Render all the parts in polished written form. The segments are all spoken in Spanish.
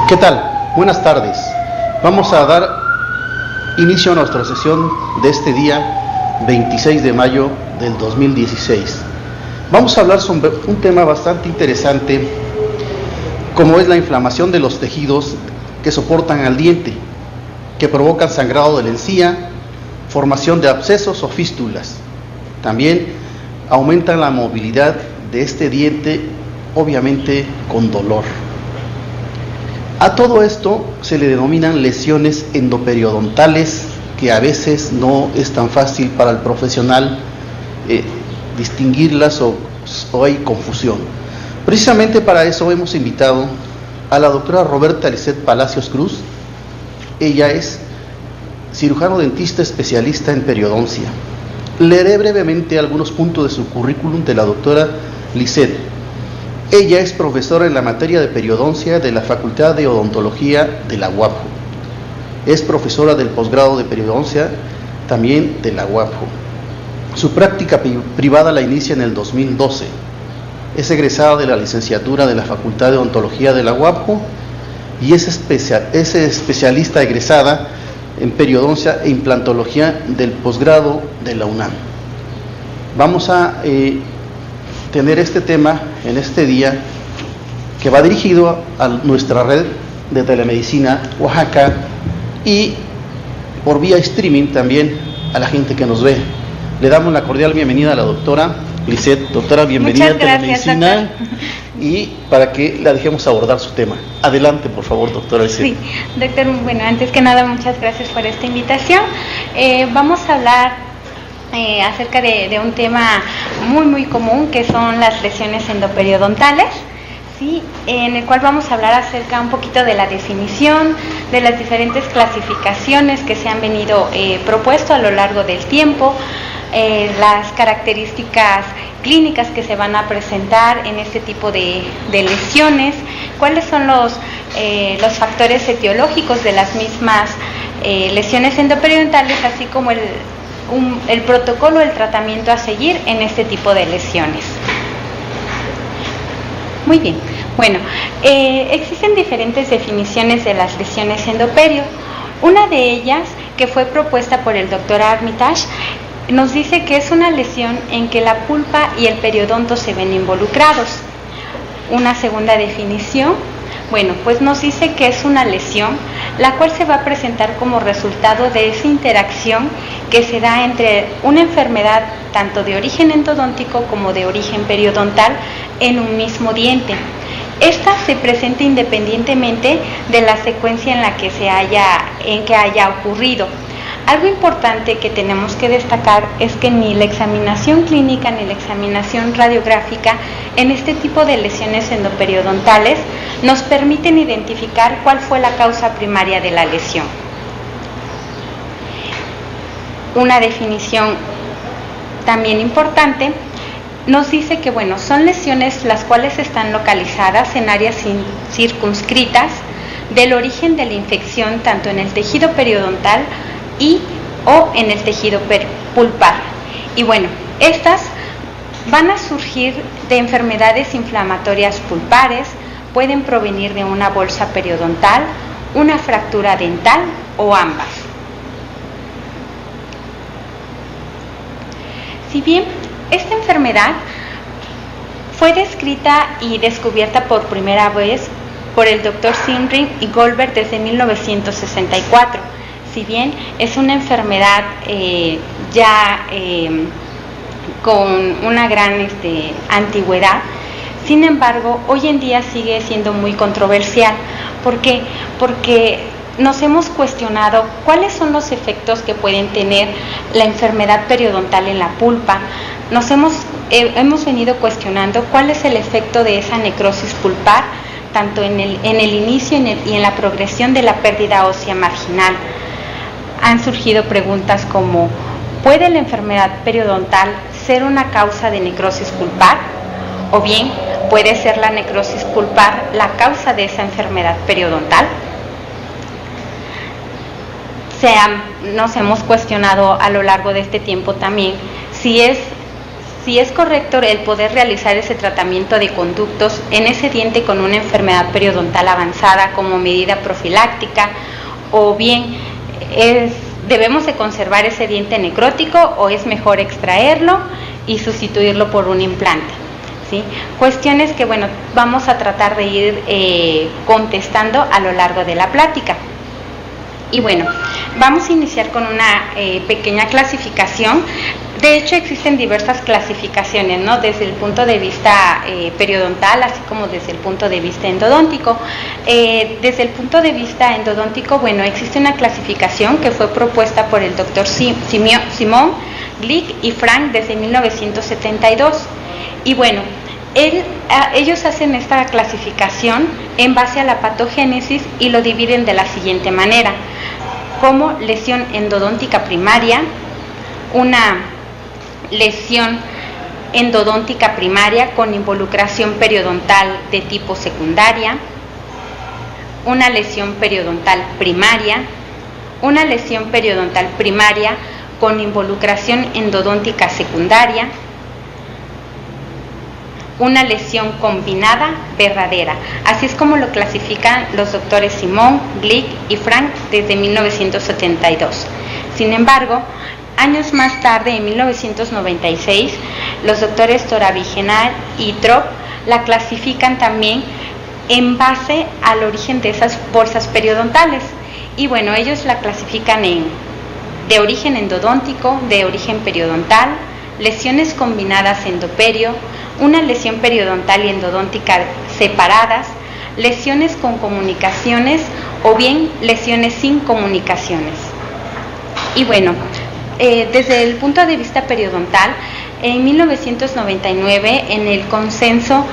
¿Qué tal? Buenas tardes. Vamos a dar inicio a nuestra sesión de este día 26 de mayo del 2016. Vamos a hablar sobre un tema bastante interesante, como es la inflamación de los tejidos que soportan al diente, que provocan sangrado de la encía, formación de abscesos o fístulas. También aumentan la movilidad de este diente, obviamente con dolor. A todo esto se le denominan lesiones endoperidontales, que a veces no es tan fácil para el profesional distinguirlas o hay confusión. Precisamente para eso hemos invitado a la doctora Roberta Lisset Palacios Cruz. Ella es cirujano dentista especialista en periodoncia. Leeré brevemente algunos puntos de su currículum de la doctora Lisset. Ella es profesora en la materia de periodoncia de la Facultad de Odontología de la UAPJO. Es profesora del posgrado de periodoncia también de la UAPJO. Su práctica privada la inicia en el 2012. Es egresada de la licenciatura de la Facultad de Odontología de la UAPJO y es especialista egresada en periodoncia e implantología del posgrado de la UNAM. Vamos a tener este tema en este día, que va dirigido a nuestra red de telemedicina Oaxaca y por vía streaming también a la gente que nos ve. Le damos la cordial bienvenida a la doctora Lisset. Doctora, bienvenida a Telemedicina, doctor. Y para que la dejemos abordar su tema. Adelante, por favor, doctora Lisset. Sí, doctor, bueno, antes que nada, muchas gracias por esta invitación. Vamos a hablar acerca de un tema muy común, que son las lesiones endoperidontales, ¿sí? En el cual vamos a hablar acerca un poquito de la definición, de las diferentes clasificaciones que se han venido propuesto a lo largo del tiempo, las características clínicas que se van a presentar en este tipo de lesiones, cuáles son los factores etiológicos de las mismas lesiones endoperidontales, así como el protocolo, el tratamiento a seguir en este tipo de lesiones. Muy bien, bueno, existen diferentes definiciones de las lesiones endoperio. Una de ellas, que fue propuesta por el doctor Armitage, nos dice que es una lesión en que la pulpa y el periodonto se ven involucrados. Una segunda definición, bueno, pues nos dice que es una lesión la cual se va a presentar como resultado de esa interacción que se da entre una enfermedad tanto de origen endodóntico como de origen periodontal en un mismo diente. Esta se presenta independientemente de la secuencia en que haya ocurrido. Algo importante que tenemos que destacar es que ni la examinación clínica ni la examinación radiográfica en este tipo de lesiones endoperidontales nos permiten identificar cuál fue la causa primaria de la lesión. Una definición también importante nos dice que, bueno, son lesiones las cuales están localizadas en áreas circunscritas del origen de la infección tanto en el tejido periodontal o en el tejido pulpar. Y bueno, estas van a surgir de enfermedades inflamatorias pulpares, pueden provenir de una bolsa periodontal, una fractura dental o ambas. Si bien esta enfermedad fue descrita y descubierta por primera vez por el Dr. Zimring y Goldberg desde 1964, si bien es una enfermedad con una gran antigüedad, sin embargo, hoy en día sigue siendo muy controversial. ¿Por qué? Porque nos hemos cuestionado cuáles son los efectos que pueden tener la enfermedad periodontal en la pulpa. Hemos venido cuestionando cuál es el efecto de esa necrosis pulpar, tanto en el inicio y en la progresión de la pérdida ósea marginal. Han surgido preguntas como: ¿puede la enfermedad periodontal ser una causa de necrosis pulpar? O bien, ¿puede ser la necrosis pulpar la causa de esa enfermedad periodontal? Nos hemos cuestionado a lo largo de este tiempo también si si es correcto el poder realizar ese tratamiento de conductos en ese diente con una enfermedad periodontal avanzada como medida profiláctica, o bien debemos de conservar ese diente necrótico o es mejor extraerlo y sustituirlo por un implante. ¿Sí? Cuestiones que, bueno, vamos a tratar de ir contestando a lo largo de la plática. Y bueno, vamos a iniciar con una pequeña clasificación. De hecho, existen diversas clasificaciones, ¿no? Desde el punto de vista periodontal, así como desde el punto de vista endodóntico. Desde el punto de vista endodóntico, bueno, existe una clasificación que fue propuesta por el doctor Simon, Glick y Frank desde 1972. Y bueno, ellos hacen esta clasificación en base a la patogénesis y lo dividen de la siguiente manera: como lesión endodóntica primaria, una lesión endodóntica primaria con involucración periodontal de tipo secundaria, una lesión periodontal primaria, una lesión periodontal primaria con involucración endodóntica secundaria, una lesión combinada verdadera. Así es como lo clasifican los doctores Simon, Glick y Frank desde 1972. Sin embargo, años más tarde, en 1996, los doctores Toravigenal y Trop la clasifican también en base al origen de esas bolsas periodontales. Y bueno, ellos la clasifican de origen endodóntico, de origen periodontal, lesiones combinadas endoperio, una lesión periodontal y endodóntica separadas, lesiones con comunicaciones o bien lesiones sin comunicaciones. Y bueno, desde el punto de vista periodontal, en 1999, en el consenso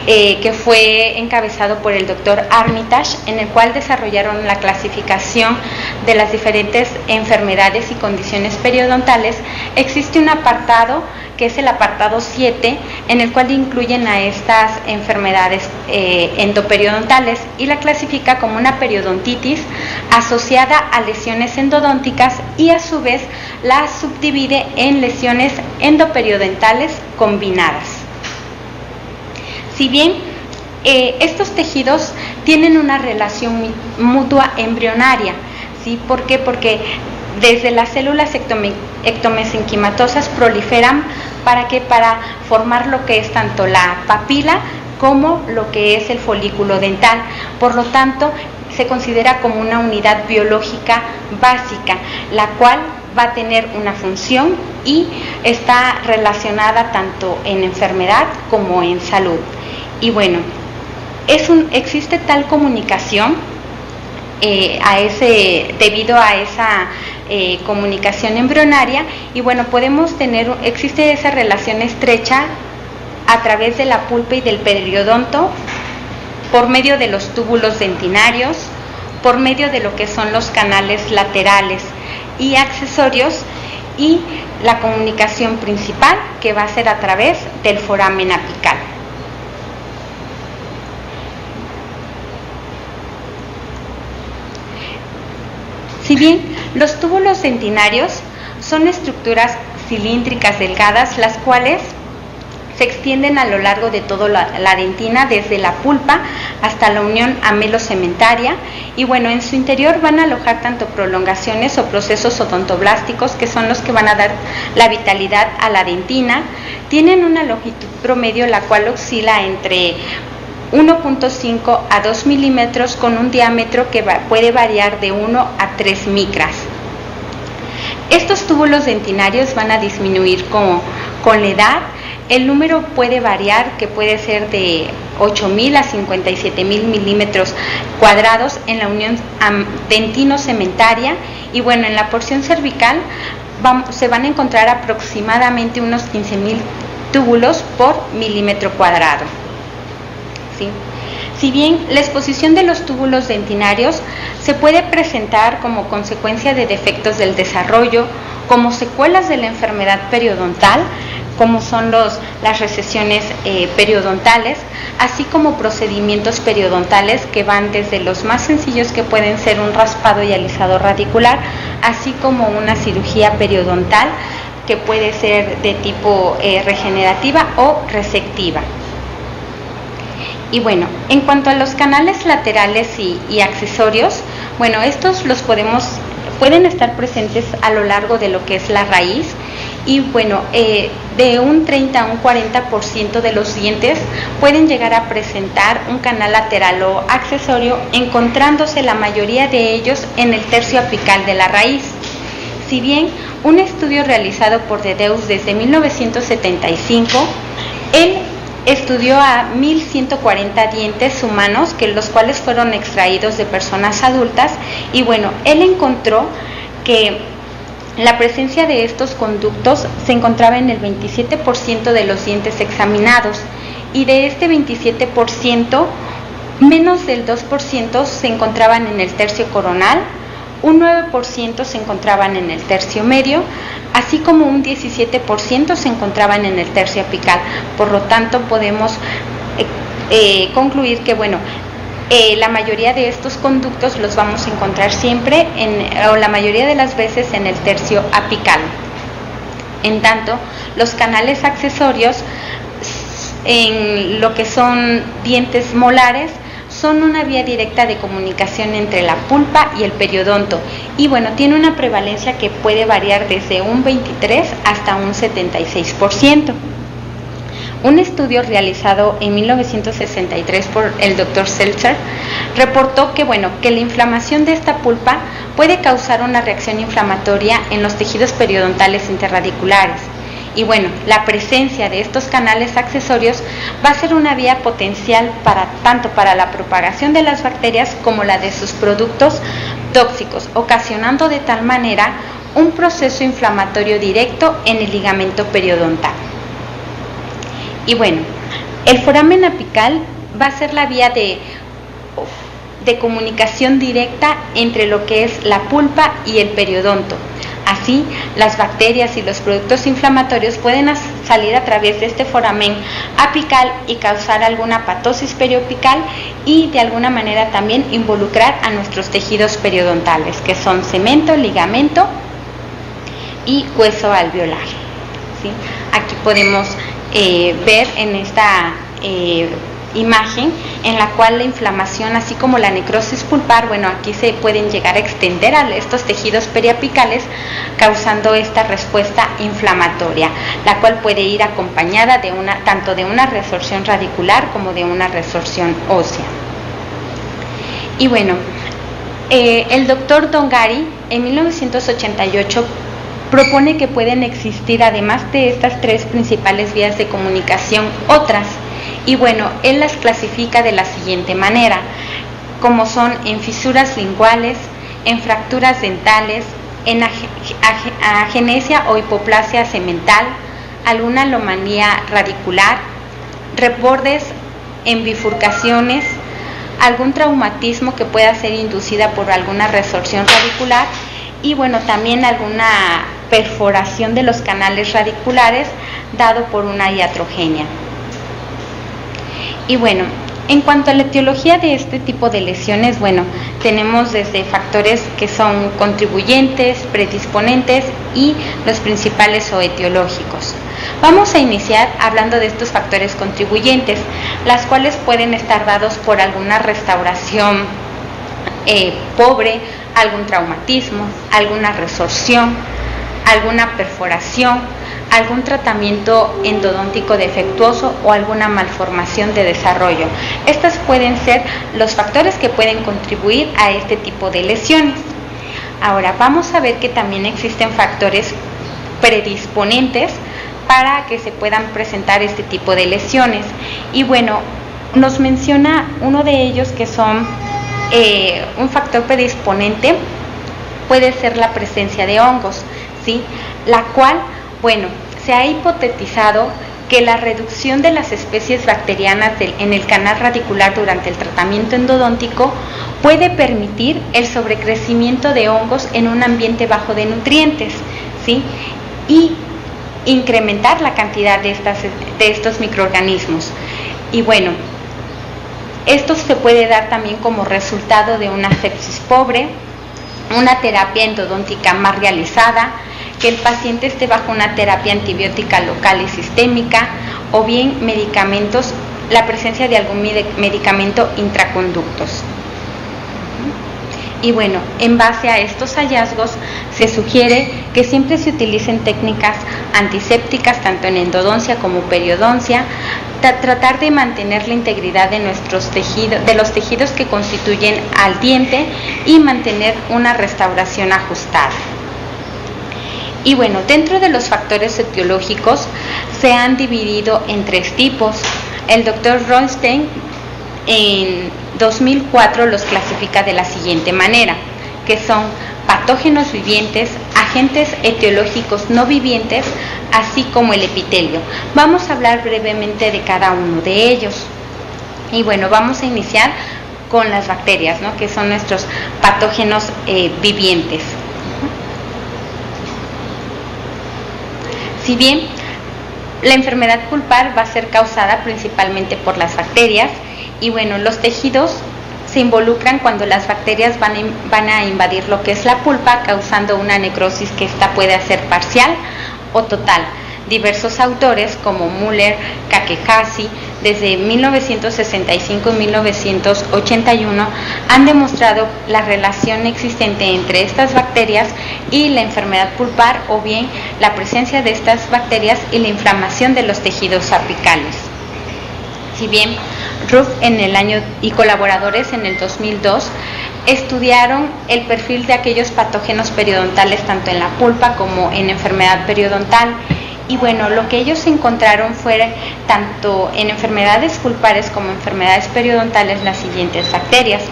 que fue encabezado por el doctor Armitage, en el cual desarrollaron la clasificación de las diferentes enfermedades y condiciones periodontales, existe un apartado que es el apartado 7, en el cual incluyen a estas enfermedades endoperiodontal y la clasifica como una periodontitis asociada a lesiones endodónticas y a su vez la subdivide en lesiones endoperiodontal combinadas. Si bien estos tejidos tienen una relación mutua embrionaria, ¿sí? ¿Por qué? Porque desde las células ectomesenquimatosas proliferan para formar lo que es tanto la papila como lo que es el folículo dental. Por lo tanto, se considera como una unidad biológica básica, la cual va a tener una función y está relacionada tanto en enfermedad como en salud. Y bueno, existe tal comunicación debido a esa comunicación embrionaria, y bueno, existe esa relación estrecha a través de la pulpa y del periodonto, por medio de los túbulos dentinarios, por medio de lo que son los canales laterales y accesorios, y la comunicación principal que va a ser a través del foramen apical. Si bien los túbulos dentinarios son estructuras cilíndricas delgadas, las cuales se extienden a lo largo de toda la dentina, desde la pulpa hasta la unión amelocementaria, y bueno, en su interior van a alojar tanto prolongaciones o procesos odontoblásticos, que son los que van a dar la vitalidad a la dentina. Tienen una longitud promedio, la cual oscila entre 1.5 a 2 milímetros, con un diámetro que puede variar de 1 a 3 micras. Estos túbulos dentinarios van a disminuir con la edad. El número puede variar, que puede ser de 8.000 a 57.000 milímetros cuadrados en la unión dentino-cementaria, y bueno, en la porción cervical se van a encontrar aproximadamente unos 15.000 túbulos por milímetro cuadrado. ¿Sí? Si bien la exposición de los túbulos dentinarios se puede presentar como consecuencia de defectos del desarrollo, como secuelas de la enfermedad periodontal, como son las recesiones periodontales, así como procedimientos periodontales que van desde los más sencillos, que pueden ser un raspado y alisado radicular, así como una cirugía periodontal que puede ser de tipo regenerativa o resectiva. Y bueno, en cuanto a los canales laterales y accesorios, bueno, estos pueden estar presentes a lo largo de lo que es la raíz, y bueno, de un 30 a un 40% de los dientes pueden llegar a presentar un canal lateral o accesorio, encontrándose la mayoría de ellos en el tercio apical de la raíz. Si bien un estudio realizado por Dedeus desde 1975, él estudió a 1,140 dientes humanos, los cuales fueron extraídos de personas adultas, y bueno, él encontró que la presencia de estos conductos se encontraba en el 27% de los dientes examinados, y de este 27%, menos del 2% se encontraban en el tercio coronal, un 9% se encontraban en el tercio medio, así como un 17% se encontraban en el tercio apical. Por lo tanto, podemos concluir que, bueno, la mayoría de estos conductos los vamos a encontrar siempre, o la mayoría de las veces, en el tercio apical. En tanto, los canales accesorios, en lo que son dientes molares, son una vía directa de comunicación entre la pulpa y el periodonto, y bueno, tiene una prevalencia que puede variar desde un 23 hasta un 76%. Un estudio realizado en 1963 por el Dr. Seltzer reportó que la inflamación de esta pulpa puede causar una reacción inflamatoria en los tejidos periodontales interradiculares. Y bueno, la presencia de estos canales accesorios va a ser una vía potencial tanto para la propagación de las bacterias como la de sus productos tóxicos, ocasionando de tal manera un proceso inflamatorio directo en el ligamento periodontal. Y bueno, el foramen apical va a ser la vía de comunicación directa entre lo que es la pulpa y el periodonto. Así, las bacterias y los productos inflamatorios pueden salir a través de este foramen apical y causar alguna patosis perioapical, y de alguna manera también involucrar a nuestros tejidos periodontales, que son cemento, ligamento y hueso alveolar. ¿Sí? Aquí podemos ver en esta imagen en la cual la inflamación, así como la necrosis pulpar, aquí se pueden llegar a extender a estos tejidos periapicales, causando esta respuesta inflamatoria, la cual puede ir acompañada tanto de una resorción radicular como de una resorción ósea. Y bueno, el doctor Dongari en 1988 propone que pueden existir, además de estas tres principales vías de comunicación, otras. Y bueno, él las clasifica de la siguiente manera, como son en fisuras linguales, en fracturas dentales, en agenesia o hipoplasia semental, alguna alomanía radicular, rebordes en bifurcaciones, algún traumatismo que pueda ser inducida por alguna resorción radicular, y bueno, también alguna perforación de los canales radiculares dado por una iatrogenia. Y bueno, en cuanto a la etiología de este tipo de lesiones, tenemos desde factores que son contribuyentes, predisponentes y los principales o etiológicos. Vamos a iniciar hablando de estos factores contribuyentes, las cuales pueden estar dados por alguna restauración pobre, algún traumatismo, alguna resorción, alguna perforación, algún tratamiento endodóntico defectuoso o alguna malformación de desarrollo. Estos pueden ser los factores que pueden contribuir a este tipo de lesiones. Ahora vamos a ver que también existen factores predisponentes para que se puedan presentar este tipo de lesiones. Y nos menciona uno de ellos, que son un factor predisponente puede ser la presencia de hongos, ¿sí? La cual, se ha hipotetizado que la reducción de las especies bacterianas en el canal radicular durante el tratamiento endodóntico puede permitir el sobrecrecimiento de hongos en un ambiente bajo de nutrientes, ¿sí? Y incrementar la cantidad de estos microorganismos. Y esto se puede dar también como resultado de una sepsis pobre, una terapia endodóntica mal realizada, que el paciente esté bajo una terapia antibiótica local y sistémica, o bien medicamentos, la presencia de algún medicamento intraconductos. Y bueno, en base a estos hallazgos se sugiere que siempre se utilicen técnicas antisépticas tanto en endodoncia como periodoncia, tratar de mantener la integridad de nuestros tejidos, de los tejidos que constituyen al diente, y mantener una restauración ajustada. Y bueno, dentro de los factores etiológicos se han dividido en 3 tipos. El doctor Ronstein en 2004 los clasifica de la siguiente manera, que son patógenos vivientes, agentes etiológicos no vivientes, así como el epitelio. Vamos a hablar brevemente de cada uno de ellos. Y bueno, vamos a iniciar con las bacterias, ¿no?, que son nuestros patógenos vivientes. Si bien la enfermedad pulpar va a ser causada principalmente por las bacterias, y bueno, los tejidos se involucran cuando las bacterias van a invadir lo que es la pulpa, causando una necrosis que esta puede ser parcial o total. Diversos autores como Müller, Kakehasi, desde 1965 y 1981 han demostrado la relación existente entre estas bacterias y la enfermedad pulpar, o bien la presencia de estas bacterias y la inflamación de los tejidos apicales. Si bien Ruff y colaboradores en el 2002 estudiaron el perfil de aquellos patógenos periodontales tanto en la pulpa como en enfermedad periodontal, y bueno, lo que ellos encontraron fue tanto en enfermedades pulpares como enfermedades periodontales las siguientes bacterias,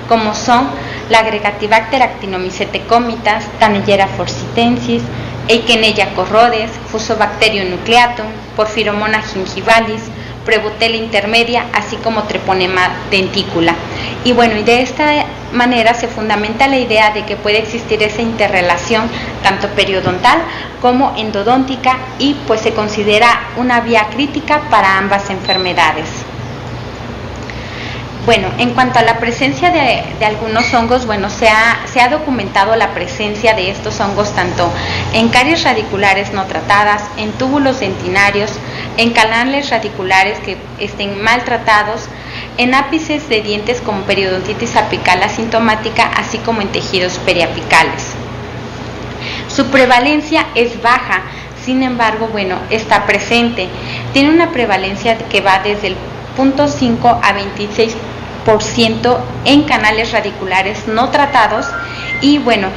como son la Agregatibacter actinomycete-comitas, Taneyera forsythensis, Eikenella corrodes, Fusobacterium nucleatum, Porphyromonas gingivalis, Prebutella intermedia, así como Treponema denticula. Y bueno, y de esta manera se fundamenta la idea de que puede existir esa interrelación tanto periodontal como endodóntica, y pues se considera una vía crítica para ambas enfermedades. Bueno, en cuanto a la presencia de algunos hongos, bueno, se ha documentado la presencia de estos hongos tanto en caries radiculares no tratadas, en túbulos dentinarios, en canales radiculares que estén maltratados, en ápices de dientes con periodontitis apical asintomática, así como en tejidos periapicales. Su prevalencia es baja, sin embargo, bueno, está presente. Tiene una prevalencia que va desde el 0.5 a 26% en canales radiculares no tratados, y bueno,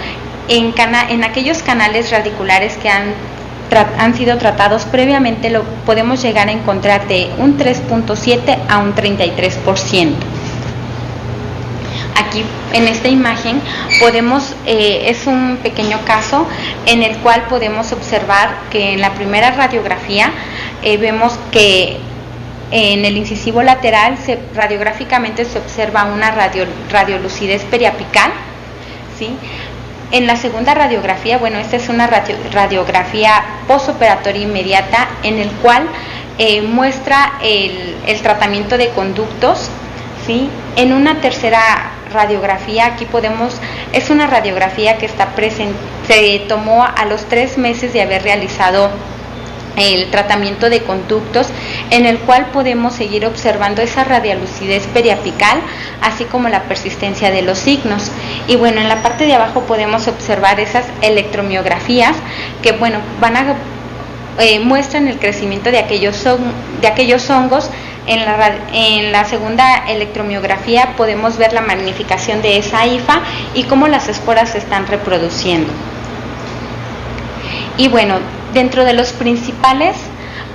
en aquellos canales radiculares que han sido tratados previamente lo podemos llegar a encontrar de un 3.7 a un 33%. Aquí en esta imagen es un pequeño caso en el cual podemos observar que en la primera radiografía vemos que en el incisivo lateral radiográficamente se observa una radiolucidez periapical, ¿sí? En la segunda radiografía, bueno, esta es una radiografía postoperatoria inmediata en el cual muestra el tratamiento de conductos, ¿sí? En una tercera radiografía, aquí es una radiografía que se tomó a los 3 meses de haber realizado el tratamiento de conductos, en el cual podemos seguir observando esa radiolucidez periapical, así como la persistencia de los signos. Y bueno, en la parte de abajo podemos observar esas electromiografías que, bueno, muestran el crecimiento de aquellos hongos. En la segunda electromiografía podemos ver la magnificación de esa hifa y cómo las esporas se están reproduciendo. Y bueno, dentro de los principales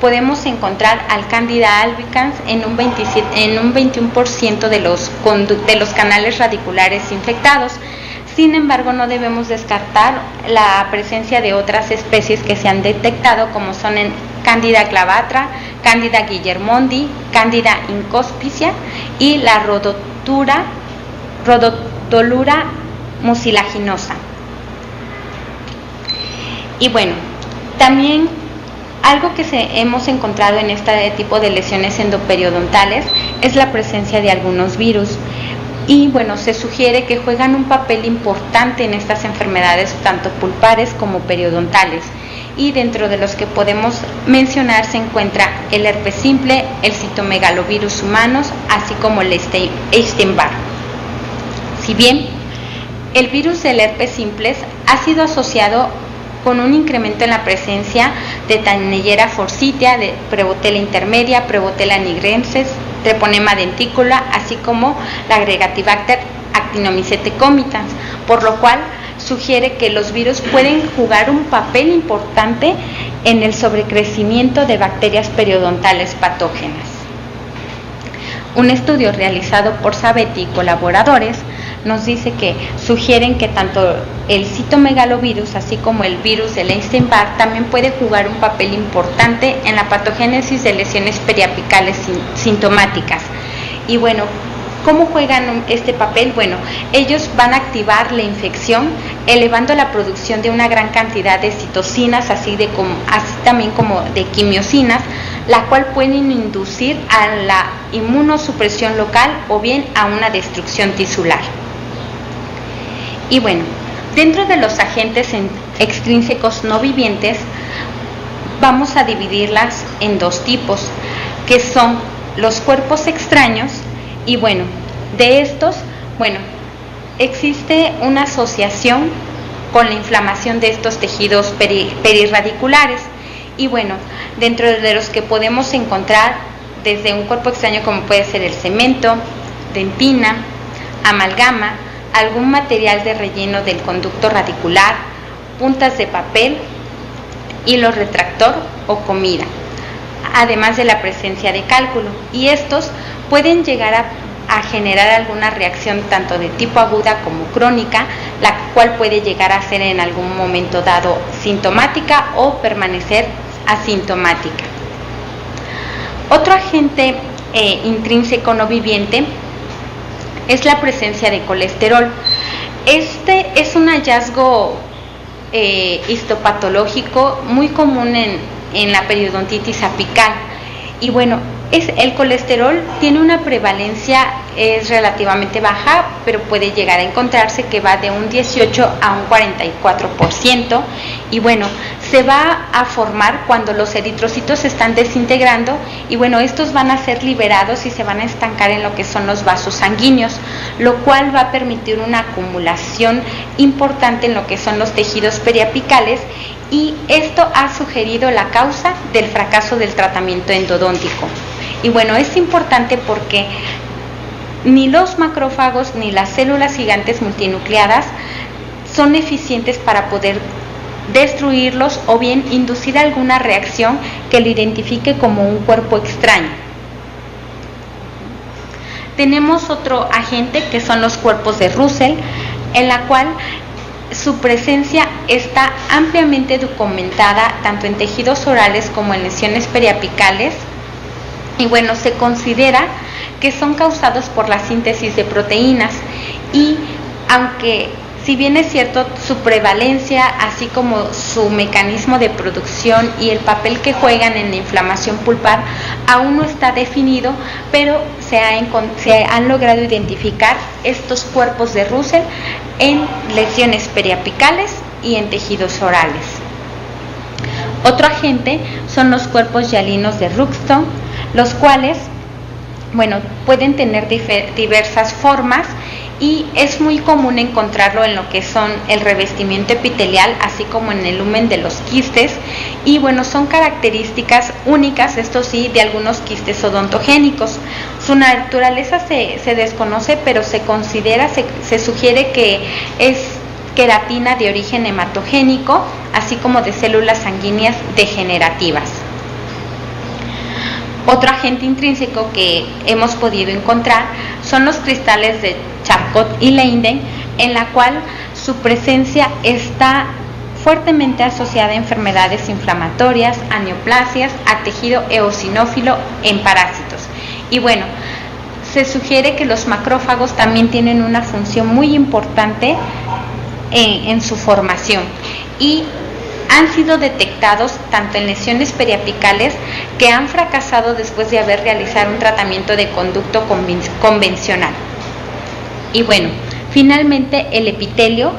podemos encontrar al Candida albicans en un 21% de los canales radiculares infectados. Sin embargo, no debemos descartar la presencia de otras especies que se han detectado, como son en Candida clavatra, Candida guillermondi, Candida incospicia y la Rhodotolura mucilaginosa. Y bueno, también algo que hemos encontrado en este tipo de lesiones endoperidontales es la presencia de algunos virus. y bueno, se sugiere que juegan un papel importante en estas enfermedades tanto pulpares como periodontales, y dentro de los que podemos mencionar se encuentra el herpes simple, el citomegalovirus humanos, así como el Epstein-Barr. Si bien el virus del herpes simplex ha sido asociado con un incremento en la presencia de Tennellera forsythia, de Prevotella intermedia, Prevotella nigrensis, Treponema denticulata, así como la Gregatibacter actinomycete comitans, por lo cual sugiere que los virus pueden jugar un papel importante en el sobrecrecimiento de bacterias periodontales patógenas. Un estudio realizado por Sabetti y colaboradores nos dice que sugieren que tanto el citomegalovirus así como el virus del Epstein-Barr también puede jugar un papel importante en la patogénesis de lesiones periapicales sintomáticas. Y bueno, ¿cómo juegan este papel? Bueno, ellos van a activar la infección, elevando la producción de una gran cantidad de citocinas, así también como de quimiosinas, la cual pueden inducir a la inmunosupresión local o bien a una destrucción tisular. Y bueno, dentro de los agentes extrínsecos no vivientes, vamos a dividirlas en dos tipos, que son los cuerpos extraños. Y bueno, de estos, existe una asociación con la inflamación de estos tejidos perirradiculares. Y bueno, dentro de los que podemos encontrar desde un cuerpo extraño como puede ser el cemento, dentina, amalgama, algún material de relleno del conducto radicular, puntas de papel, hilo retractor o comida, además de la presencia de cálculo. Y estos pueden llegar a generar alguna reacción tanto de tipo aguda como crónica, la cual puede llegar a ser en algún momento dado sintomática o permanecer asintomática. Otro agente intrínseco no viviente es la presencia de colesterol. Este es un hallazgo histopatológico muy común en la periodontitis apical. Y bueno, el colesterol tiene una prevalencia, es relativamente baja, pero puede llegar a encontrarse que va de un 18 a un 44%. Y bueno, se va a formar cuando los eritrocitos se están desintegrando, y bueno, estos van a ser liberados y se van a estancar en lo que son los vasos sanguíneos, lo cual va a permitir una acumulación importante en lo que son los tejidos periapicales, y esto ha sugerido la causa del fracaso del tratamiento endodóntico. Y bueno, es importante porque ni los macrófagos ni las células gigantes multinucleadas son eficientes para poder destruirlos o bien inducir alguna reacción que lo identifique como un cuerpo extraño. Tenemos otro agente que son los cuerpos de Russell, en la cual su presencia está ampliamente documentada tanto en tejidos orales como en lesiones periapicales. Y bueno, se considera que son causados por la síntesis de proteínas, y aunque si bien es cierto su prevalencia así como su mecanismo de producción y el papel que juegan en la inflamación pulpar aún no está definido, pero se han logrado identificar estos cuerpos de Russell en lesiones periapicales y en tejidos orales. Otro agente son los cuerpos hialinos de Ruxton, los cuales, pueden tener diversas formas, y es muy común encontrarlo en lo que son el revestimiento epitelial, así como en el lumen de los quistes. Y son características únicas, esto sí, de algunos quistes odontogénicos. Su naturaleza se desconoce, pero se sugiere que es queratina de origen hematogénico, así como de células sanguíneas degenerativas. Otro agente intrínseco que hemos podido encontrar son los cristales de Charcot y Leyden, en la cual su presencia está fuertemente asociada a enfermedades inflamatorias, a neoplasias, a tejido eosinófilo en parásitos. Y se sugiere que los macrófagos también tienen una función muy importante en su formación, y han sido detectados tanto en lesiones periapicales que han fracasado después de haber realizado un tratamiento de conducto convencional. Y bueno, finalmente el epitelio,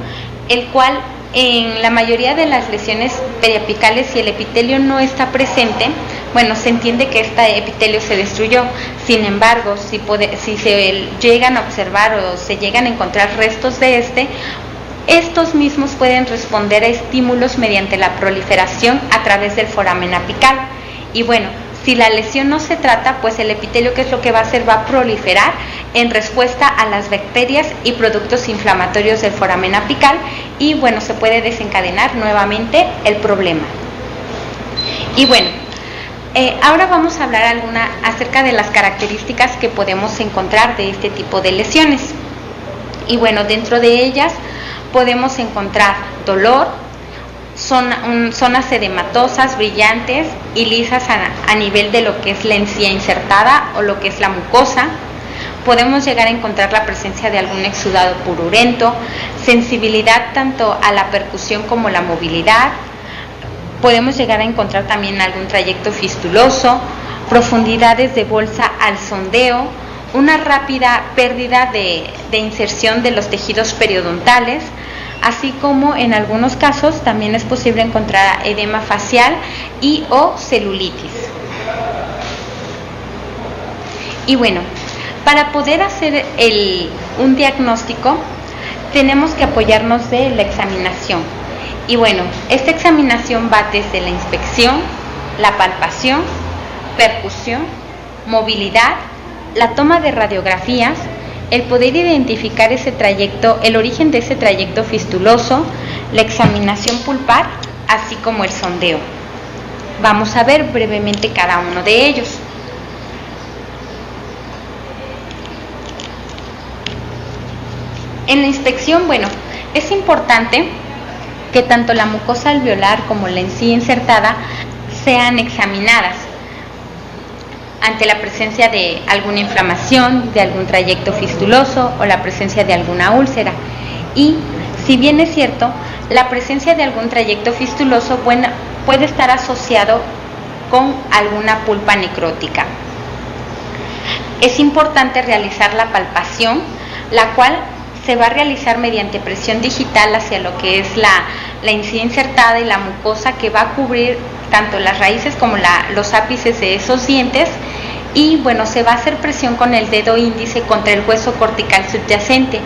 el cual en la mayoría de las lesiones periapicales, si el epitelio no está presente, bueno, se entiende que este epitelio se destruyó. Sin embargo, si se llegan a observar o se llegan a encontrar restos de estos mismos pueden responder a estímulos mediante la proliferación a través del foramen apical. Y bueno, si la lesión no se trata, pues el epitelio, ¿qué es lo que va a hacer? Va a proliferar en respuesta a las bacterias y productos inflamatorios del foramen apical y bueno, se puede desencadenar nuevamente el problema. Y bueno, ahora vamos a hablar acerca de las características que podemos encontrar de este tipo de lesiones. Y bueno, dentro de ellas podemos encontrar dolor, zonas edematosas, brillantes y lisas a nivel de lo que es la encía insertada o lo que es la mucosa. Podemos llegar a encontrar la presencia de algún exudado purulento, sensibilidad tanto a la percusión como la movilidad. Podemos llegar a encontrar también algún trayecto fistuloso, profundidades de bolsa al sondeo, una rápida pérdida de inserción de los tejidos periodontales, así como en algunos casos también es posible encontrar edema facial y o celulitis. Y bueno, para poder hacer un diagnóstico tenemos que apoyarnos de la examinación. Y bueno, esta examinación va desde la inspección, la palpación, percusión, movilidad, la toma de radiografías, el poder identificar ese trayecto, el origen de ese trayecto fistuloso, la examinación pulpar, así como el sondeo. Vamos a ver brevemente cada uno de ellos. En la inspección, bueno, es importante que tanto la mucosa alveolar como la encía insertada sean examinadas ante la presencia de alguna inflamación, de algún trayecto fistuloso o la presencia de alguna úlcera. Y si bien es cierto, la presencia de algún trayecto fistuloso puede estar asociado con alguna pulpa necrótica. Es importante realizar la palpación, la cual se va a realizar mediante presión digital hacia lo que es la encía insertada y la mucosa, que va a cubrir tanto las raíces como los ápices de esos dientes. Y bueno, se va a hacer presión con el dedo índice contra el hueso cortical subyacente.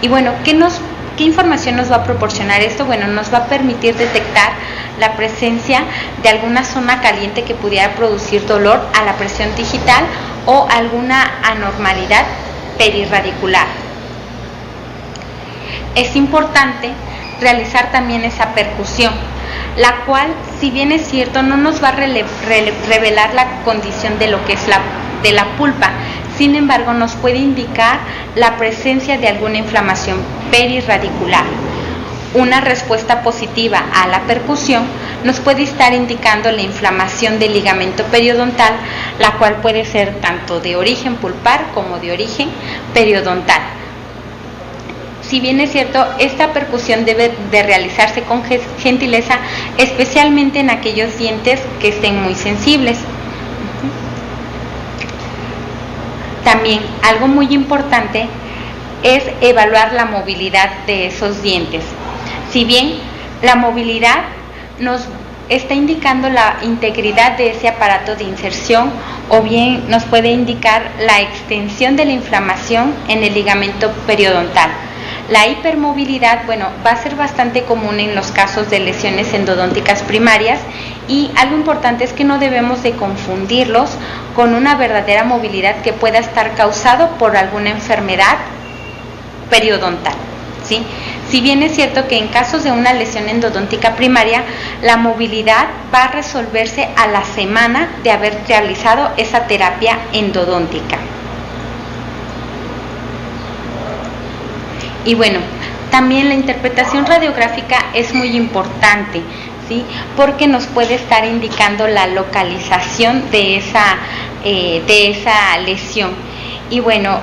Y bueno, ¿qué información nos va a proporcionar esto? Bueno, nos va a permitir detectar la presencia de alguna zona caliente que pudiera producir dolor a la presión digital o alguna anormalidad perirradicular. Es importante realizar también esa percusión, la cual, si bien es cierto, no nos va a revelar la condición de lo que es de la pulpa. Sin embargo, nos puede indicar la presencia de alguna inflamación perirradicular. Una respuesta positiva a la percusión nos puede estar indicando la inflamación del ligamento periodontal, la cual puede ser tanto de origen pulpar como de origen periodontal. Si bien es cierto, esta percusión debe de realizarse con gentileza, especialmente en aquellos dientes que estén muy sensibles. También algo muy importante es evaluar la movilidad de esos dientes. Si bien la movilidad nos está indicando la integridad de ese aparato de inserción, o bien nos puede indicar la extensión de la inflamación en el ligamento periodontal. La hipermovilidad, bueno, va a ser bastante común en los casos de lesiones endodónticas primarias, y algo importante es que no debemos de confundirlos con una verdadera movilidad que pueda estar causado por alguna enfermedad periodontal, ¿sí? Si bien es cierto que en casos de una lesión endodóntica primaria, la movilidad va a resolverse a la semana de haber realizado esa terapia endodóntica. Y bueno, también la interpretación radiográfica es muy importante, ¿sí? Porque nos puede estar indicando la localización de esa lesión. Y bueno,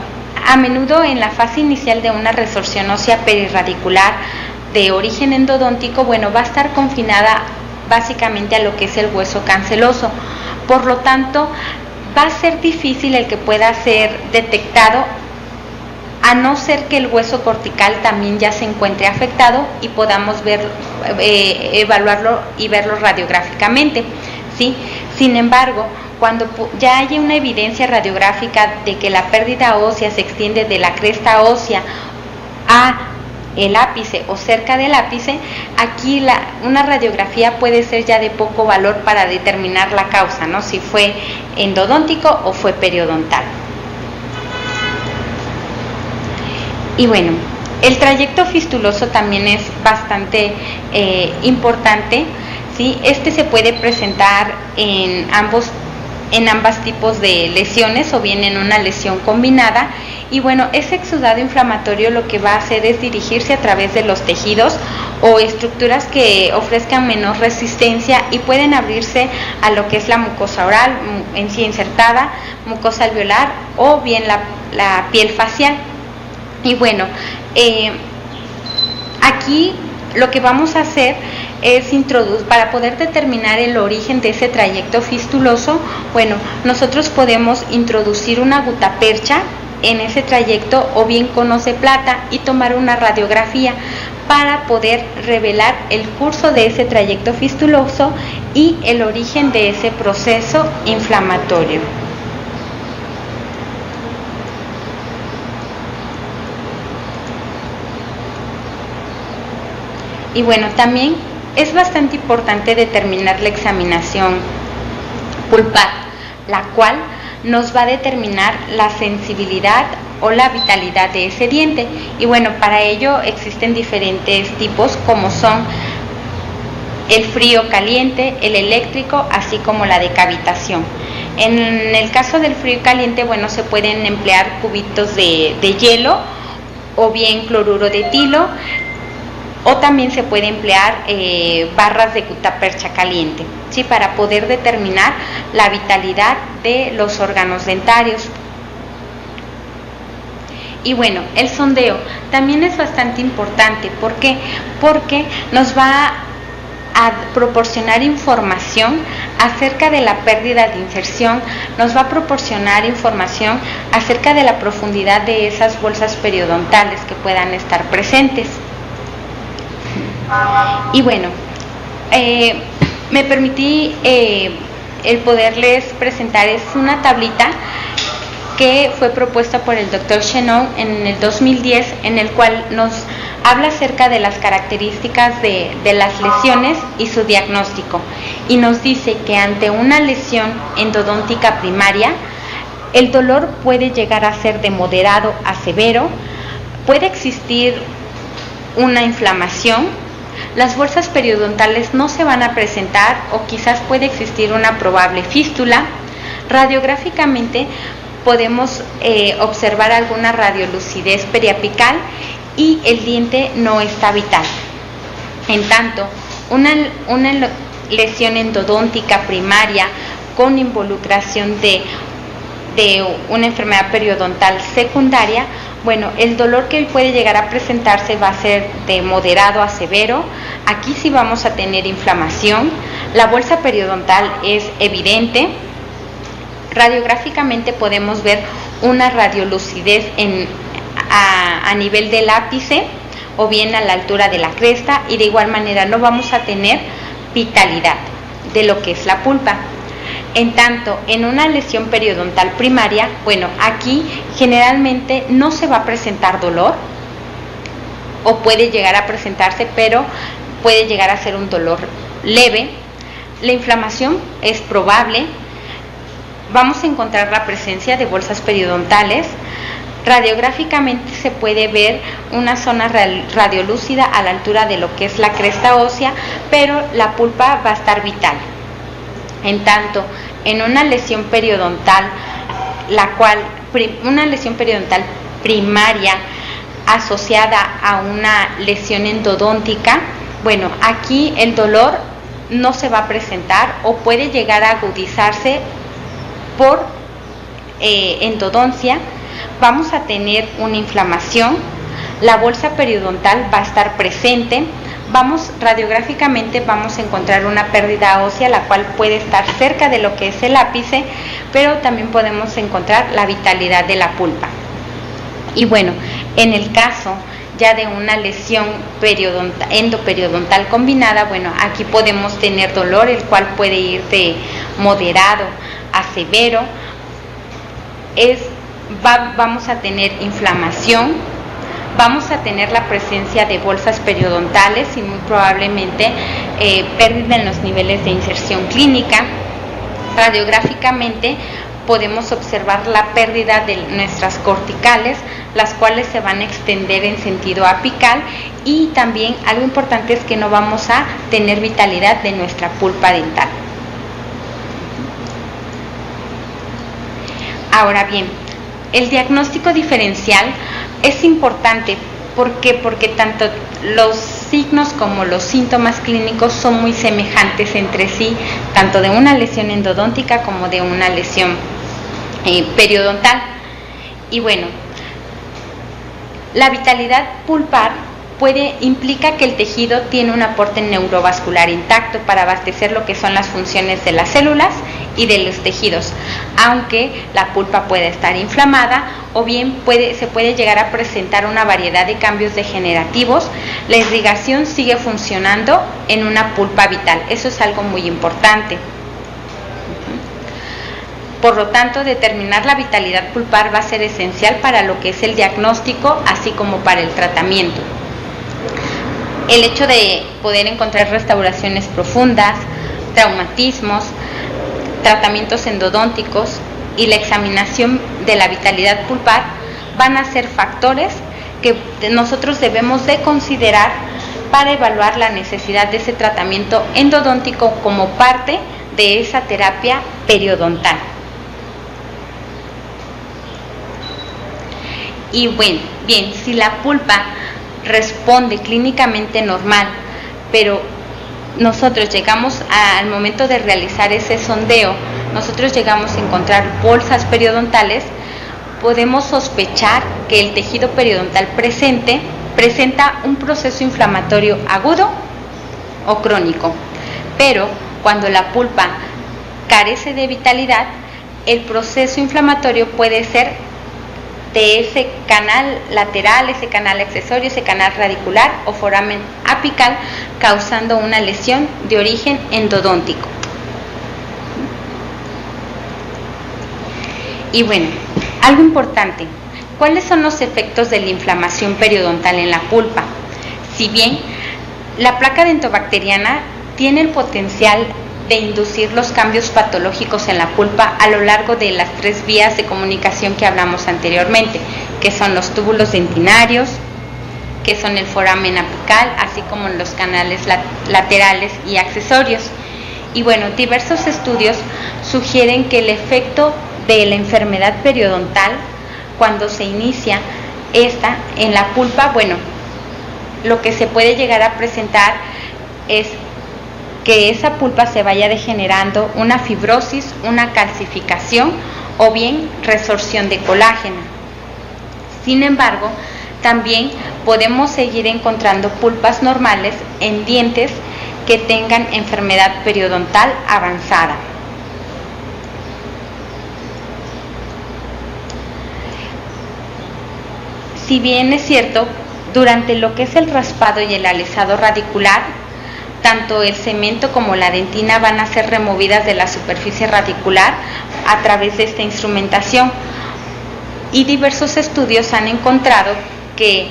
a menudo en la fase inicial de una resorción ósea perirradicular de origen endodóntico, bueno, va a estar confinada básicamente a lo que es el hueso canceloso. Por lo tanto, va a ser difícil el que pueda ser detectado a no ser que el hueso cortical también ya se encuentre afectado y podamos evaluarlo y verlo radiográficamente, ¿sí? Sin embargo, cuando ya haya una evidencia radiográfica de que la pérdida ósea se extiende de la cresta ósea a el ápice o cerca del ápice, aquí una radiografía puede ser ya de poco valor para determinar la causa, ¿no? Si fue endodóntico o fue periodontal. Y bueno, el trayecto fistuloso también es bastante importante, ¿sí? Este se puede presentar en ambas tipos de lesiones o bien en una lesión combinada. Y bueno, ese exudado inflamatorio lo que va a hacer es dirigirse a través de los tejidos o estructuras que ofrezcan menor resistencia y pueden abrirse a lo que es la mucosa oral en sí insertada, mucosa alveolar o bien la piel facial. Y bueno, aquí lo que vamos a hacer es para poder determinar el origen de ese trayecto fistuloso, bueno, nosotros podemos introducir una gutapercha en ese trayecto o bien conos de plata y tomar una radiografía para poder revelar el curso de ese trayecto fistuloso y el origen de ese proceso inflamatorio. Y bueno, también es bastante importante determinar la examinación pulpar, la cual nos va a determinar la sensibilidad o la vitalidad de ese diente. Y bueno, para ello existen diferentes tipos, como son el frío caliente, el eléctrico, así como la decavitación. En el caso del frío caliente, bueno, se pueden emplear cubitos de hielo o bien cloruro de etilo, o también se puede emplear barras de gutapercha caliente, ¿sí? Para poder determinar la vitalidad de los órganos dentarios. Y bueno, el sondeo también es bastante importante. ¿Por qué? Porque nos va a proporcionar información acerca de la pérdida de inserción, nos va a proporcionar información acerca de la profundidad de esas bolsas periodontales que puedan estar presentes. Y bueno, me permití el poderles presentar, es una tablita que fue propuesta por el Dr. Chenon en el 2010, en el cual nos habla acerca de las características de las lesiones y su diagnóstico, y nos dice que ante una lesión endodóntica primaria, el dolor puede llegar a ser de moderado a severo, puede existir una inflamación, las bolsas periodontales no se van a presentar o quizás puede existir una probable fístula. Radiográficamente podemos observar alguna radiolucidez periapical y el diente no está vital. En tanto, una lesión endodóntica primaria con involucración de una enfermedad periodontal secundaria, bueno, el dolor que puede llegar a presentarse va a ser de moderado a severo. Aquí sí vamos a tener inflamación. La bolsa periodontal es evidente. Radiográficamente podemos ver una radiolucidez a nivel del ápice o bien a la altura de la cresta, y de igual manera no vamos a tener vitalidad de lo que es la pulpa. En tanto, en una lesión periodontal primaria, bueno, aquí generalmente no se va a presentar dolor, o puede llegar a presentarse, pero puede llegar a ser un dolor leve. La inflamación es probable. Vamos a encontrar la presencia de bolsas periodontales. Radiográficamente se puede ver una zona radiolúcida a la altura de lo que es la cresta ósea, pero la pulpa va a estar vital. En tanto, en una lesión periodontal, una lesión periodontal primaria asociada a una lesión endodóntica, bueno, aquí el dolor no se va a presentar o puede llegar a agudizarse por endodoncia. Vamos a tener una inflamación, la bolsa periodontal va a estar presente. Radiográficamente vamos a encontrar una pérdida ósea, la cual puede estar cerca de lo que es el ápice, pero también podemos encontrar la vitalidad de la pulpa. Y bueno, En el caso ya de una lesión endoperiodontal combinada, bueno, aquí podemos tener dolor, el cual puede ir de moderado a severo. Vamos a tener inflamación, vamos a tener la presencia de bolsas periodontales y muy probablemente pérdida en los niveles de inserción clínica. Radiográficamente podemos observar la pérdida de nuestras corticales, las cuales se van a extender en sentido apical, y también algo importante es que no vamos a tener vitalidad de nuestra pulpa dental. Ahora bien, el diagnóstico diferencial es importante. ¿Por qué? Porque tanto los signos como los síntomas clínicos son muy semejantes entre sí, tanto de una lesión endodóntica como de una lesión periodontal. Y bueno, la vitalidad pulpar implica que el tejido tiene un aporte neurovascular intacto para abastecer lo que son las funciones de las células y de los tejidos, aunque la pulpa puede estar inflamada o bien se puede llegar a presentar una variedad de cambios degenerativos. La irrigación sigue funcionando en una pulpa vital, eso es algo muy importante. Por lo tanto, determinar la vitalidad pulpar va a ser esencial para lo que es el diagnóstico, así como para el tratamiento. El hecho de poder encontrar restauraciones profundas, traumatismos, tratamientos endodónticos y la examinación de la vitalidad pulpar van a ser factores que nosotros debemos de considerar para evaluar la necesidad de ese tratamiento endodóntico como parte de esa terapia periodontal. Y bueno, bien, si la pulpa responde clínicamente normal, pero nosotros llegamos al momento de realizar ese sondeo, nosotros llegamos a encontrar bolsas periodontales, podemos sospechar que el tejido periodontal presenta un proceso inflamatorio agudo o crónico. Pero cuando la pulpa carece de vitalidad, el proceso inflamatorio puede ser de ese canal lateral, ese canal accesorio, ese canal radicular o foramen apical, causando una lesión de origen endodóntico. Y bueno, algo importante, ¿cuáles son los efectos de la inflamación periodontal en la pulpa? Si bien la placa dentobacteriana tiene el potencial de inducir los cambios patológicos en la pulpa a lo largo de las 3 vías de comunicación que hablamos anteriormente, que son los túbulos dentinarios, que son el foramen apical, así como los canales laterales y accesorios. Y bueno, diversos estudios sugieren que el efecto de la enfermedad periodontal, cuando se inicia esta en la pulpa, bueno, lo que se puede llegar a presentar es que esa pulpa se vaya degenerando una fibrosis, una calcificación o bien resorción de colágeno. Sin embargo, también podemos seguir encontrando pulpas normales en dientes que tengan enfermedad periodontal avanzada. Si bien es cierto, durante lo que es el raspado y el alisado radicular, tanto el cemento como la dentina van a ser removidas de la superficie radicular a través de esta instrumentación. Y diversos estudios han encontrado que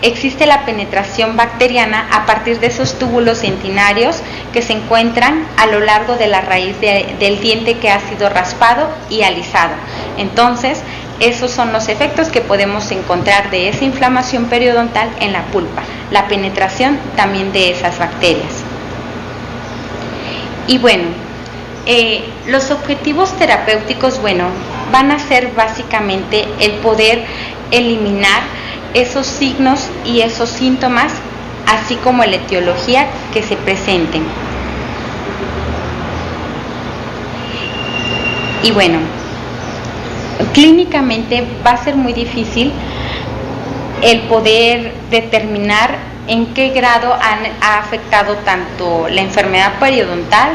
existe la penetración bacteriana a partir de esos túbulos dentinarios que se encuentran a lo largo de la raíz del diente que ha sido raspado y alisado. Entonces, esos son los efectos que podemos encontrar de esa inflamación periodontal en la pulpa, la penetración también de esas bacterias. Y bueno, los objetivos terapéuticos, bueno, van a ser básicamente el poder eliminar esos signos y esos síntomas, así como la etiología que se presenten. Y bueno, clínicamente va a ser muy difícil el poder determinar en qué grado ha afectado tanto la enfermedad periodontal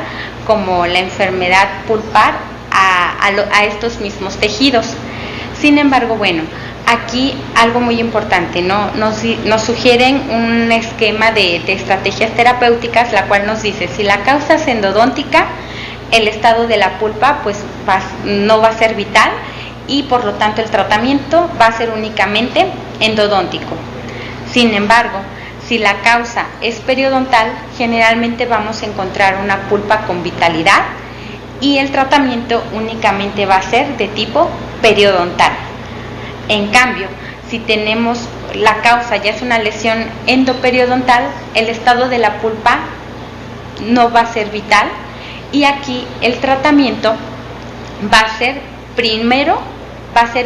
como la enfermedad pulpar a estos mismos tejidos. Sin embargo, bueno, aquí algo muy importante, ¿no? Nos sugieren un esquema de estrategias terapéuticas, la cual nos dice, si la causa es endodóntica, el estado de la pulpa pues no va a ser vital y por lo tanto el tratamiento va a ser únicamente endodóntico. Sin embargo, si la causa es periodontal, generalmente vamos a encontrar una pulpa con vitalidad y el tratamiento únicamente va a ser de tipo periodontal. En cambio, si tenemos la causa ya es una lesión endoperiodontal, el estado de la pulpa no va a ser vital y aquí el tratamiento va a ser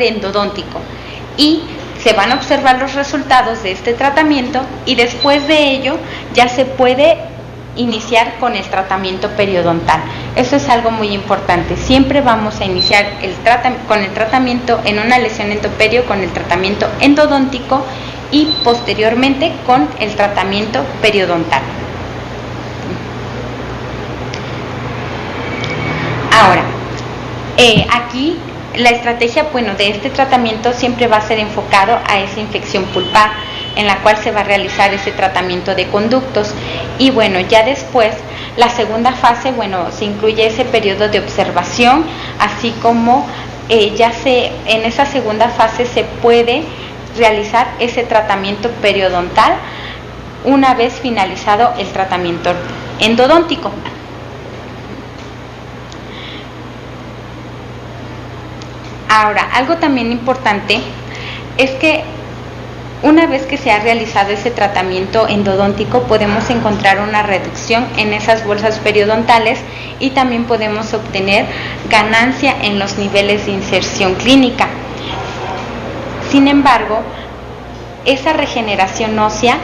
endodóntico y se van a observar los resultados de este tratamiento y después de ello ya se puede iniciar con el tratamiento periodontal. Eso es algo muy importante. Siempre vamos a iniciar con el tratamiento en una lesión endoperio con el tratamiento endodóntico y posteriormente con el tratamiento periodontal. Ahora, aquí la estrategia, de este tratamiento siempre va a ser enfocado a esa infección pulpar, en la cual se va a realizar ese tratamiento de conductos. Y ya después, la segunda fase, se incluye ese periodo de observación, así como en esa segunda fase se puede realizar ese tratamiento periodontal una vez finalizado el tratamiento endodóntico. Ahora, algo también importante es que una vez que se ha realizado ese tratamiento endodóntico, podemos encontrar una reducción en esas bolsas periodontales y también podemos obtener ganancia en los niveles de inserción clínica. Sin embargo, esa regeneración ósea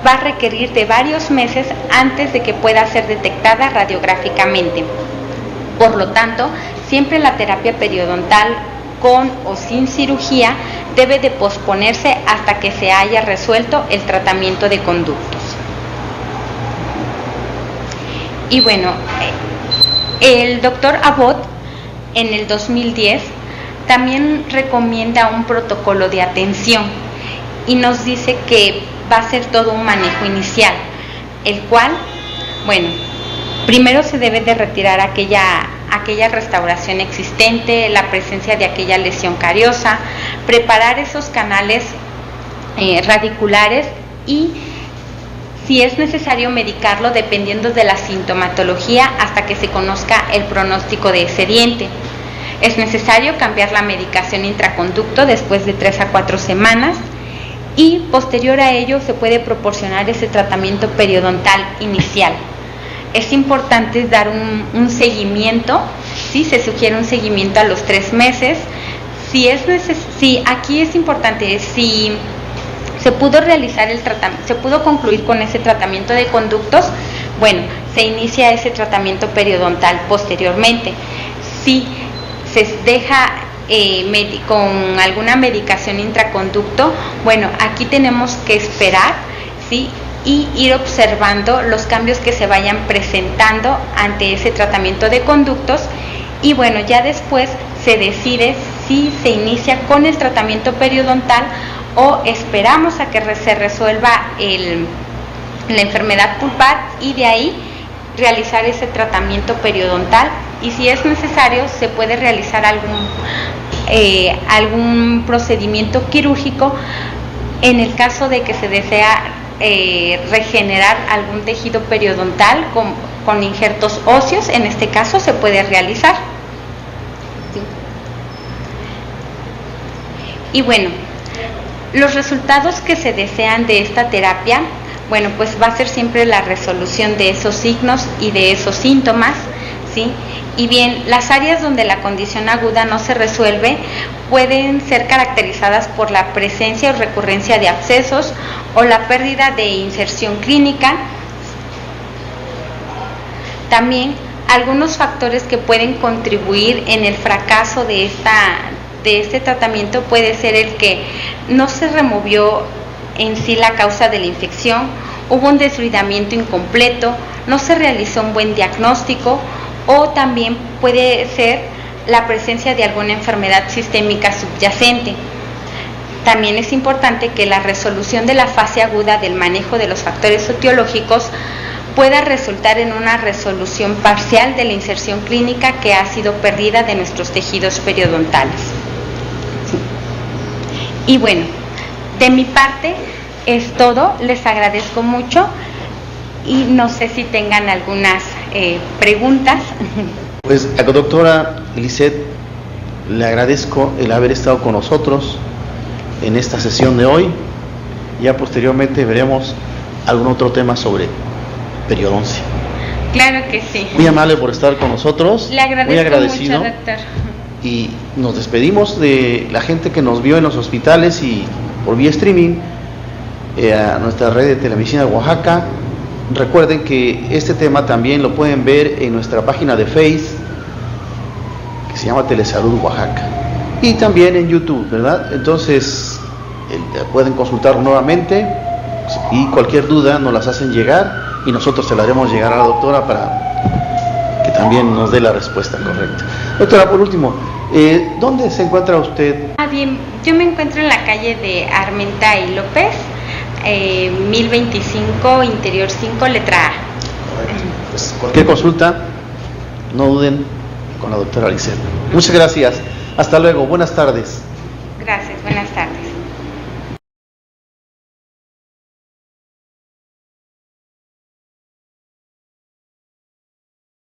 va a requerir de varios meses antes de que pueda ser detectada radiográficamente. Por lo tanto, siempre la terapia periodontal con o sin cirugía debe de posponerse hasta que se haya resuelto el tratamiento de conductos. Y el doctor Abbott en el 2010 también recomienda un protocolo de atención y nos dice que va a ser todo un manejo inicial, el cual, primero se debe de retirar aquella restauración existente, la presencia de aquella lesión cariosa, preparar esos canales radiculares y si es necesario medicarlo dependiendo de la sintomatología hasta que se conozca el pronóstico de ese diente. Es necesario cambiar la medicación intraconducto después de 3 a 4 semanas y posterior a ello se puede proporcionar ese tratamiento periodontal inicial. Es importante dar un seguimiento, ¿sí? Se sugiere un seguimiento a los 3 meses. Aquí es importante, si se pudo realizar se pudo concluir con ese tratamiento de conductos, se inicia ese tratamiento periodontal posteriormente. Si se deja con alguna medicación intraconducto, aquí tenemos que esperar, ¿sí? Y ir observando los cambios que se vayan presentando ante ese tratamiento de conductos y ya después se decide si se inicia con el tratamiento periodontal o esperamos a que se resuelva la enfermedad pulpar y de ahí realizar ese tratamiento periodontal y si es necesario se puede realizar algún procedimiento quirúrgico en el caso de que se desea regenerar algún tejido periodontal con injertos óseos, en este caso se puede realizar. ¿Sí? Y los resultados que se desean de esta terapia, pues va a ser siempre la resolución de esos signos y de esos síntomas, ¿sí? Y bien, las áreas donde la condición aguda no se resuelve pueden ser caracterizadas por la presencia o recurrencia de abscesos o la pérdida de inserción clínica. También algunos factores que pueden contribuir en el fracaso de este tratamiento puede ser el que no se removió en sí la causa de la infección, hubo un desbridamiento incompleto, no se realizó un buen diagnóstico o también puede ser la presencia de alguna enfermedad sistémica subyacente. También es importante que la resolución de la fase aguda del manejo de los factores etiológicos pueda resultar en una resolución parcial de la inserción clínica que ha sido perdida de nuestros tejidos periodontales. Y bueno, de mi parte es todo, les agradezco mucho y no sé si tengan algunas preguntas. Pues a la doctora Lisette le agradezco el haber estado con nosotros en esta sesión de hoy. Ya posteriormente veremos algún otro tema sobre periodoncia. Claro que sí. Muy amable por estar con nosotros. Le agradezco muy agradecido mucho, doctor. Y nos despedimos de la gente que nos vio en los hospitales y por vía streaming a nuestra red de Telemedicina de Oaxaca. Recuerden que este tema también lo pueden ver en nuestra página de Facebook, que se llama Telesalud Oaxaca, y también en YouTube, ¿verdad? Entonces pueden consultarlo nuevamente y cualquier duda nos las hacen llegar y nosotros se la haremos llegar a la doctora para que también nos dé la respuesta correcta. Doctora, por último, ¿dónde se encuentra usted? Bien, yo me encuentro en la calle de Armenta y López, 1025, Interior 5, letra A. Pues cualquier consulta, no duden con la doctora Lisette. Muchas gracias. Hasta luego. Buenas tardes. Gracias, buenas tardes.